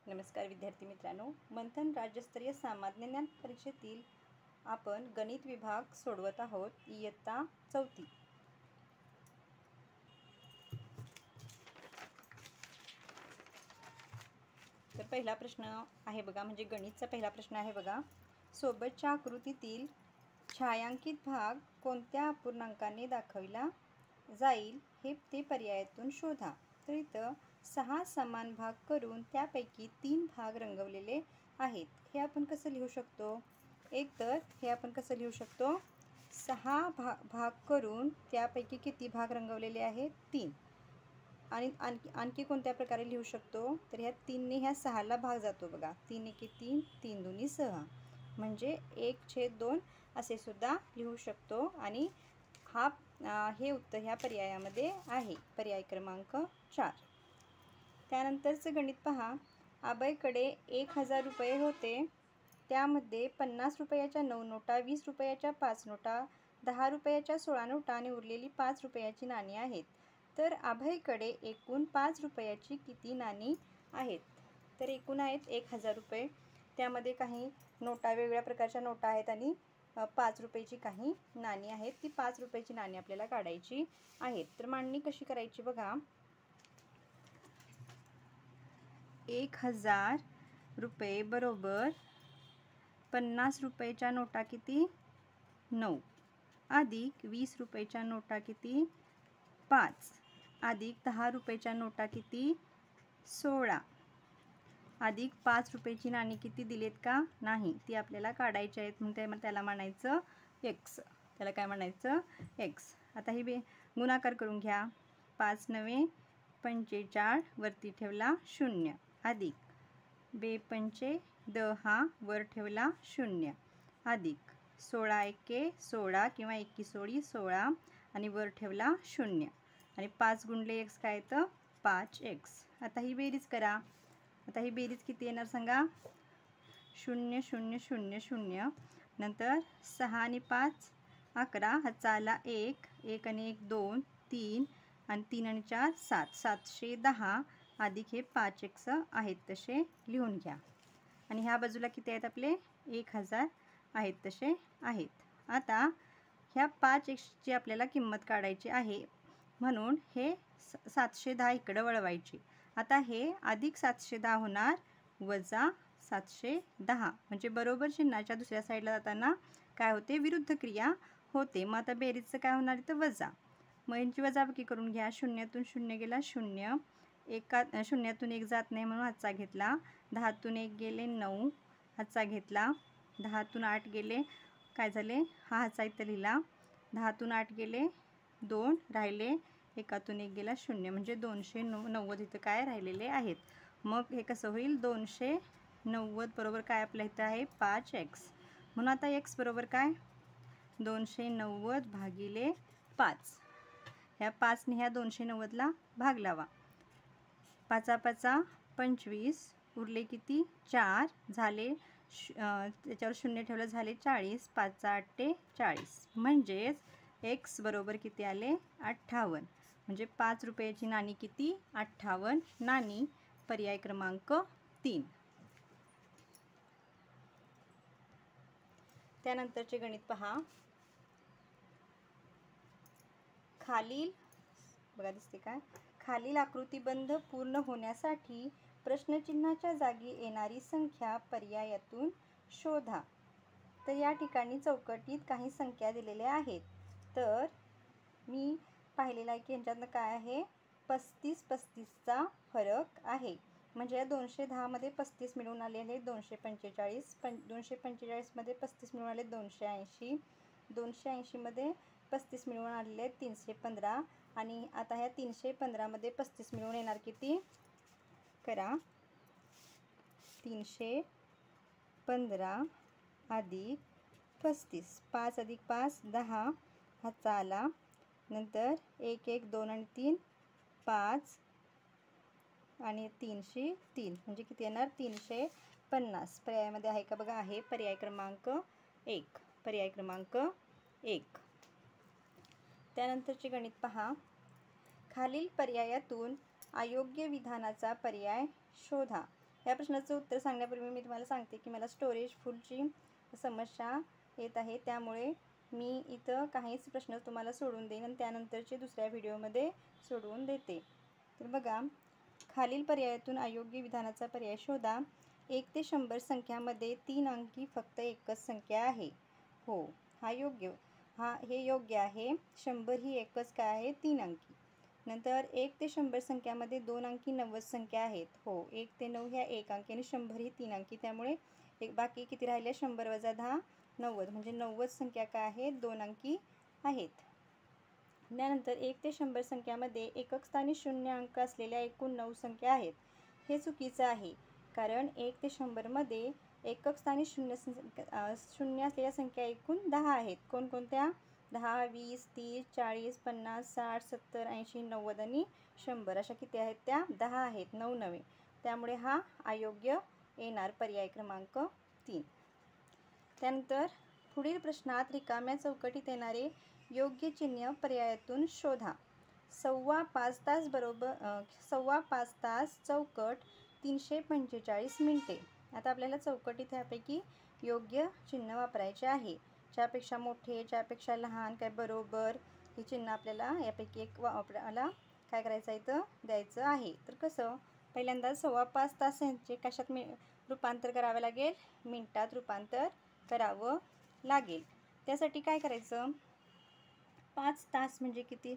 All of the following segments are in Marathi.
नमस्कार विद्यार्थी मित्रांनो, मंथन राज्यस्तरीय सामान्य ज्ञान परीक्षेतील आपण गणित विभाग सोडवत आहोत, इयत्ता 4. तर पहिला प्रश्न आहे बघा, म्हणजे गणितचा पहिला प्रश्न आहे बघा. सोबतच्या आकृतीतील छायांकित भाग कोणत्या अपूर्णांकाने दाखविला जाईल हे ते पर्यायातून शोधा. तर इथं 6 समान भाग करून त्यापैकी 3 भाग रंगवलेले आहेत. हे आपण कसं लिहू शकतो? एक तर हे आपण कसं लिहू शकतो? 6 भाग करून त्यापैकी किती भाग रंगवलेले आहेत? 3. आणि आणखी कोणत्या प्रकारे लिहू शकतो? तर ह्या 3ने ह्या 6ला भाग जातो बघा. 3 एके 3, 3 दुनी 6, म्हणजे 1/2 असे सुद्धा लिहू शकतो. आणि हे उत्तर ह्या पर्यायामध्ये आहे, पर्याय क्रमांक 4. त्यानंतरचं गणित पहा. आबाईकडे 1000 रुपये होते. त्यामध्ये 50 रुपयाच्या 9 नोटा, 20 रुपयाच्या 5 नोटा, 10 रुपयाच्या 16 नोटा आणि उरलेली 5 रुपयाची नाणी आहेत. तर आबाईकडे एकूण 5 रुपयाची किती नाणी आहेत? तर एकूण आहेत 1000 रुपये. त्यामध्ये काही नोटा, वेगवेगळ्या प्रकारच्या नोटा आहेत आणि 5 रुपयाची काही नाणी आहेत. ती 5 रुपयाची नाणी आपल्याला काढायची आहेत. तर मांडणी कशी करायची बघा. 1000 रुपये बरोबर 50 रुपयाच्या नोटा किती? 9, अधिक 20 रुपयाच्या नोटा किती? 5, अधिक 10 रुपयाच्या नोटा किती? 16, अधिक 5 रुपयाची नाणी किती दिलेत का? नाही, ती आपल्याला काढायची आहेत. म्हणून त्याला म्हणायचं x. त्याला काय म्हणायचं? x. आता ही गुणाकार करून घ्या. 5 9 45, वरती ठेवला 0, अधिक 2 5 10, वर ठेवला 0, अधिक 16 1 16 किंवा 1 16 16 आणि वर ठेवला 0, आणि 5 गुणले x काय येतं? 5x. आता ही बेरीज करा. आता ही बेरीज किती येणार सांगा? 0 0 0 0, नंतर 6 आणि 5 11, हाचा आला 1, 1 आणि 1 2 3, आणि 3 आणि 4 7, 710, अधिक हे 5x आहेत तसे लिहून घ्या. आणि ह्या बाजूला किती आहेत आपले? 1000 आहेत तसे आहेत. आता ह्या 5xची आपल्याला किंमत काढायची आहे, म्हणून हे 710 इकडं वळवायची. आता हे अधिक 710 होणार वजा 710, म्हणजे बरोबर चिन्हाच्या दुसऱ्या साईडला जाताना काय होते? विरुद्ध क्रिया होते. मग आता बेरीजचं काय होणार? इथं वजा. मग यांची वजाबाकी करून घ्या. 0तून 0 गेला 0, 0तून 1 जात नाही म्हणून हातचा घेतला. 10तून 1 गेले 9, हातचा घेतला. 10तून 8 गेले, काय झाले? हा हातचा इथं लिहिला. 10तून 8 गेले 2, राहिले 1तून 1 गेला 0, म्हणजे 290 इथं काय राहिलेले आहेत. मग हे कसं होईल? 290 बरोबर काय आपल्या इथं आहे? 5x. म्हणून आता x बरोबर काय? 290 भागिले 5. ह्या 5ने ह्या 290ला भाग लावा. 5 5 25, उरले किती? 4 झाले. त्याच्यावर 0 ठेवलं, झाले 40. 5 8 40, म्हणजेच x बरोबर किती आले? 58. म्हणजे 5 रुपयाची नाणी किती? 58 नाणी. पर्याय क्रमांक 3. त्यानंतरचे गणित पहा. खालील बघा, दिसते काय? खालील आकृतिबंध पूर्ण होण्यासाठी प्रश्नचिन्हाच्या जागी येणारी संख्या पर्यायातून शोधा. तर या ठिकाणी चौकटीत काही संख्या दिलेल्या आहेत. तर मी पाहिलेलं आहे की यांच्यातनं काय आहे? 35 35चा फरक आहे. म्हणजे या 210 मध्ये 35 मिळून आलेले 245, 245 मध्ये 35 मिळून आले 280, 280 मध्ये 35 मिळून आलेले 315, आणि आता ह्या 315 मध्ये 35 मिळून येणार किती? करा. 315 अधिक 35, 5 अधिक 5 10, हातचा आला. नंतर 1 1 2 आणि 3 5, आणि 303, म्हणजे किती येणार? 350. पर्यायामध्ये आहे का बघा? आहे. पर्याय क्रमांक 1. पर्याय क्रमांक 1. त्यानंतरचे गणित पहा. खालील पर्यायातून अयोग्य विधानाचा पर्याय शोधा. या प्रश्नाचं उत्तर सांगण्यापूर्वी मी तुम्हाला सांगते की मला स्टोरेज फुलची समस्या येत आहे, त्यामुळे मी इथं काहीच प्रश्न तुम्हाला सोडून देईन आणि त्यानंतरचे दुसऱ्या व्हिडिओमध्ये सोडवून देते. तर बघा, खालील पर्यायातून अयोग्य विधानाचा पर्याय शोधा. 1 ते 100 संख्यामध्ये 3 अंकी फक्त एकच संख्या आहे. हो, हे योग्य आहे. 100 ही एकच काय आहे? 3 अंकी. नंतर 1 ते 100 संख्यामध्ये 2 अंकी 90 संख्या आहेत. हो, 1 ते 9 ह्या 1 अंकी आणि 100 ही 3 अंकी, त्यामुळे बाकी किती राहिले? 100 वजा 10 90, म्हणजे 90 संख्या काय आहेत? 2 अंकी आहेत. त्यानंतर 1 ते 100 संख्यामध्ये एकक स्थानी 0 अंक असलेल्या एकूण 9 संख्या आहेत. हे चुकीचं आहे, कारण 1 ते 100 मध्ये एकक स्थानी 0 असलेल्या संख्या एकूण 10 आहेत. कोणकोणत्या? 10, 20, 30, 40, 50, 60, 70, 80, 90 आणि 100 अशा किती आहेत? त्या 10 आहेत. 9 नव्हे. त्यामुळे हा अयोग्य येणार पर्याय क्रमांक 3. त्यानंतर पुढील प्रश्नात रिकाम्या चौकटीत येणारे योग्य चिन्ह पर्यायातून शोधा. 5.25 तास बरोबर 5.25 तास चौकट 345 मिनिटे. आता आपल्याला चौकटीत यापैकी योग्य चिन्ह वापरायचे आहे. ज्यापेक्षा मोठे, ज्यापेक्षा लहान, काय बरोबर, हे चिन्ह आपल्याला यापैकी एक आपल्याला काय करायचं इथं द्यायचं आहे. तर कसं? पहिल्यांदा 5.25 तास यांचे कशात रूपांतर करावं लागेल? मिनिटात रूपांतर करावं लागेल. त्यासाठी काय करायचं? 5 तास म्हणजे किती?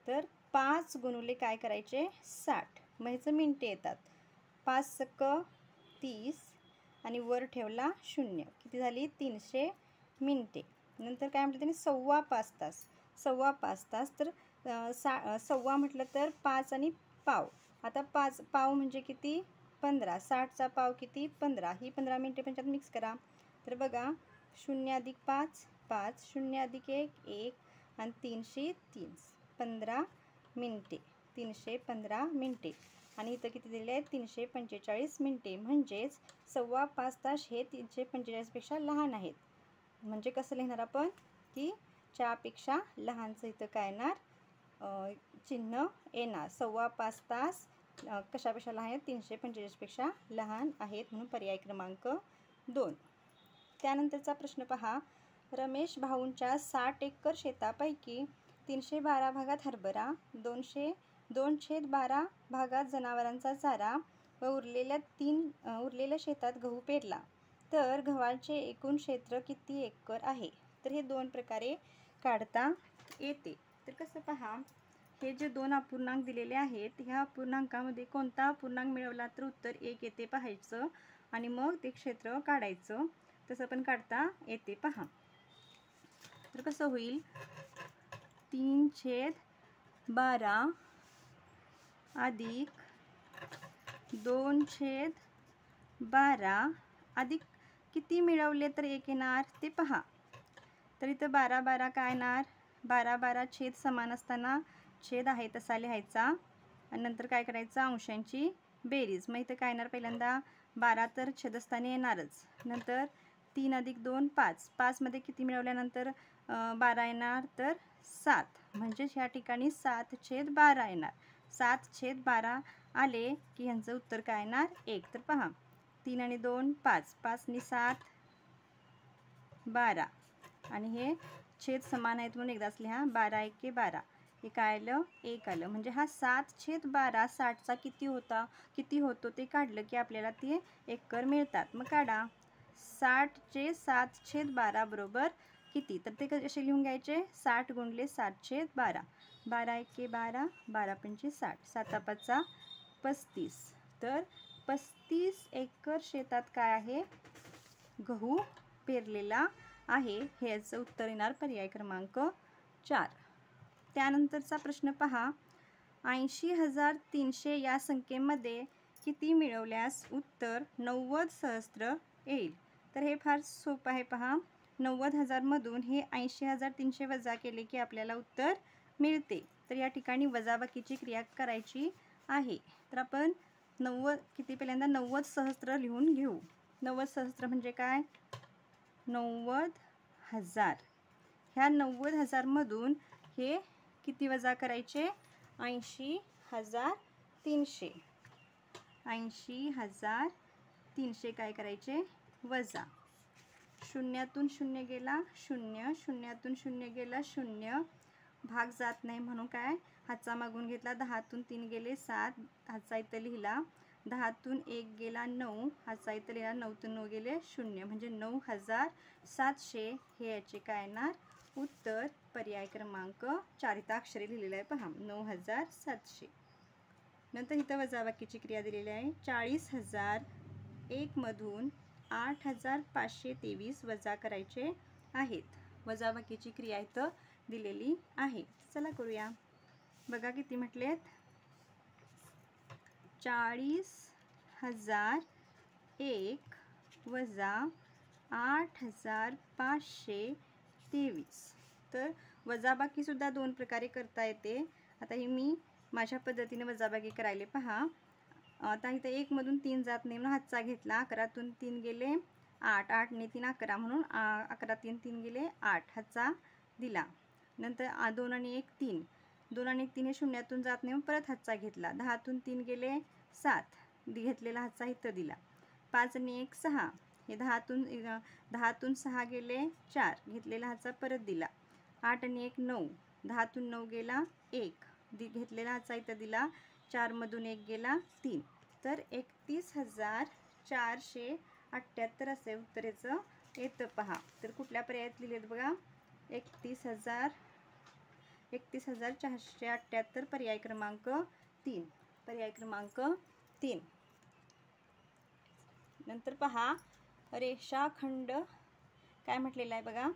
तर 5 गुणुले काय करायचे? 60. मग ह्याचं मिनिटे येतात. 5 सक 30 आणि वर ठेवला 0. किती झाली? 300 मिनिटे. नंतर काय म्हटलं त्यांनी? 5.25 तास. 5.25 तास. तर सव्वा म्हटलं तर 5 आणि पाव. आता 5 पाव म्हणजे किती? 15. 60चा पाव किती? 15. ही 15 मिनिटे पंचात मिक्स करा. तर बघा, 0 अधिक 5 5, 0 अधिक 1 1 आणि 330 15 मिनिटे. 315 मिनिटे. आणि इथं किती दिले आहेत? 345 मिनिटे. म्हणजेच 5.25 तास हे 345पेक्षा लहान आहेत. म्हणजे कसं लिहिणार आपण? की च्यापेक्षा लहानचं इथं काय येणार? चिन्ह येणार. 5.25 तास कशापेक्षा लहान आहेत? 345पेक्षा लहान आहेत, म्हणून पर्याय क्रमांक 2. त्यानंतरचा प्रश्न पहा. रमेश भाऊंच्या 60 एकर शेतापैकी 312 भागात हरभरा, 2/12 भागात जनावरांचा चारा व उरलेल्या शेतात गहू पेरला. तर गव्हाचे एकूण क्षेत्र किती एकर आहे? तर हे 2 प्रकारे काढता येते. तर कसं पहा, हे जे 2 अपूर्णांक दिलेले आहेत, ह्या अपूर्णांकामध्ये कोणता अपूर्णांक मिळवला तर उत्तर 1 येते पाहायचं आणि मग ते क्षेत्र काढायचं. तसं पण काढता येते पहा. तर कसं होईल? 3/12 अधिक 2/12 अधिक किती मिळवले तर 1 येणार ते पहा. तर इथं 12 काय येणार? 12 छेद समान असताना छेद आहे तसा लिहायचा आणि नंतर काय करायचं? अंशांची बेरीज. मग इथं काय येणार? पहिल्यांदा 12 तर छेदस्थानी येणारच. नंतर 3 अधिक 2 5. 5 मध्ये किती मिळवल्यानंतर 12 येणार? तर 7. म्हणजेच ह्या ठिकाणी 7/12 येणार. 7/12 आले की ह्यांचं उत्तर काय येणार? 1. तर पहा, 3 आणि 2 5, 5 आणि 7 12 आणि हे छेद समान आहेत म्हणून एकदाच लिहा. 12 एके 12. हे काय आलं? 1 आलं. म्हणजे हा 7/12 60चा किती होतो ते काढलं की आपल्याला ते एकर मिळतात. मग काढा. 60चे 7/12 बरोबर किती? तर ते कसे लिहून घ्यायचे? 60 गुणिले 7/12. 12 एके 12, 12 पंचे 60, 7 5 35. तर 35 एकर शेतात काय आहे? गहू पेरलेला आहे. ह्याचं उत्तर येणार पर्याय क्रमांक 4. त्यानंतरचा प्रश्न पहा. 80,300 या संख्येमध्ये किती मिळवल्यास उत्तर 90,000 येईल? तर हे फार सोपं आहे पहा. 90,000 मधून हे 80,300 वजा केले की आपल्याला उत्तर मिळते. तर या ठिकाणी वजाबाकीची क्रिया करायची आहे. तर आपण पहिल्यांदा 90,000 लिहून घेऊ. 90,000 म्हणजे काय? 90,000. ह्या 90,000 मधून हे किती वजा करायचे? 80,300. 80,300 300 काय करायचे वजा, शून्यातून शून्य गेला शून्य, शून्यातून शून्य गेला शून्य, भाग जात नाही म्हणून काय हातचा मागून घेतला, 10तून 3 गेले 7, हातचा इथं लिहिला, 10तून 1 गेला 9, हातचा इथं लिहिला, 9तून 9 गेले 0 म्हणजे 9700 हे याचे काय येणार उत्तर. पर्याय क्रमांक 4 इथं अक्षरे लिहिलेलं आहे पहा 9700. नंतर इथं वजाबाकीची क्रिया दिलेली आहे. 40,001 मधून 8,523 वजा करायचे आहेत. वजाबाकीची क्रिया इथं दिलेली आहे. चला करूया. बघा किती म्हटलेत 40,001 वजा 8,523. तर वजाबाकीसुद्धा दोन प्रकारे करता येते. आता ही मी माझ्या पद्धतीने वजाबाकी करायला पहा. आता इथं 1 मधून 3 जात नाही म्हणून हातचा घेतला, 11तून 3 गेले 8, 8 ने 3 11 म्हणून 11 3 गेले 8, हातचा दिला. नंतर 2 आणि 1 3, 2 आणि 1 3 हे शून्यातून जात नाही म्हणून परत हातचा घेतला, 10तून 3 गेले 7, घेतलेला हातचा इथं दिला. 5 आणि 1 6, हे 10तून 6 गेले 4, घेतलेला हातचा परत दिला. 8 आणि 1 9, 10तून 9 गेला 1, घेतलेला हातचा इथं दिला. 4 मधून 1 गेला 3. तर 31,478 असे उत्तरेचं येतं पहा. तर कुठल्या पर्यायात लिहिलेत बघा 31,478 पर्याय क्रमांक 3. पर्याय क्रमांक 3. नंतर पहा रेषाखंड काय म्हटलेलं आहे बघा.